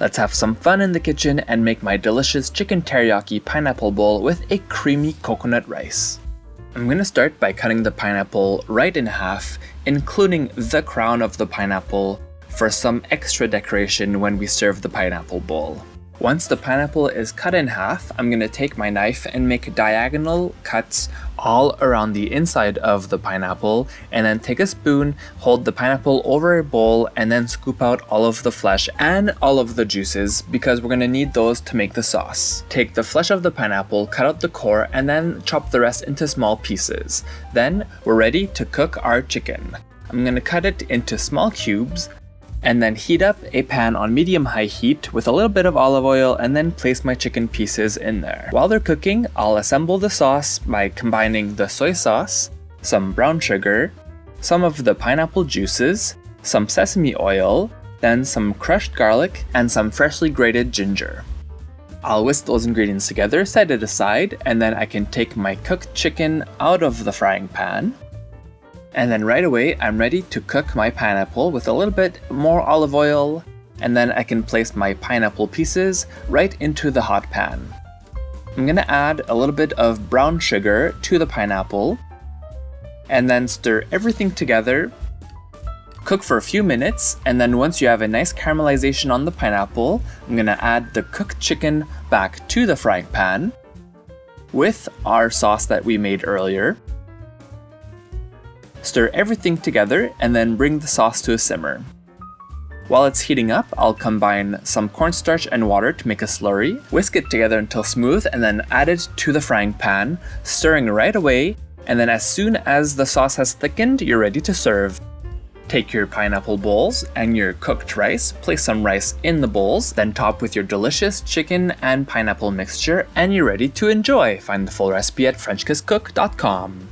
Let's have some fun in the kitchen and make my delicious chicken teriyaki pineapple bowl with a creamy coconut rice. I'm going to start by cutting the pineapple right in half, including the crown of the pineapple, for some extra decoration when we serve the pineapple bowl. Once the pineapple is cut in half, I'm going to take my knife and make diagonal cuts all around the inside of the pineapple, and then take a spoon, hold the pineapple over a bowl, and then scoop out all of the flesh and all of the juices because we're going to need those to make the sauce. Take the flesh of the pineapple, cut out the core, and then chop the rest into small pieces. Then we're ready to cook our chicken. I'm going to cut it into small cubes, and then heat up a pan on medium-high heat with a little bit of olive oil and then place my chicken pieces in there. While they're cooking, I'll assemble the sauce by combining the soy sauce, some brown sugar, some of the pineapple juices, some sesame oil, then some crushed garlic, and some freshly grated ginger. I'll whisk those ingredients together, set it aside, and then I can take my cooked chicken out of the frying pan. And then right away, I'm ready to cook my pineapple with a little bit more olive oil, and then I can place my pineapple pieces right into the hot pan. I'm gonna add a little bit of brown sugar to the pineapple, and then stir everything together. Cook for a few minutes, and then once you have a nice caramelization on the pineapple, I'm gonna add the cooked chicken back to the frying pan with our sauce that we made earlier. Stir everything together and then bring the sauce to a simmer. While it's heating up, I'll combine some cornstarch and water to make a slurry, whisk it together until smooth, and then add it to the frying pan, stirring right away, and then as soon as the sauce has thickened, you're ready to serve. Take your pineapple bowls and your cooked rice, place some rice in the bowls, then top with your delicious chicken and pineapple mixture, and you're ready to enjoy. Find the full recipe at FrenchKissCook.com.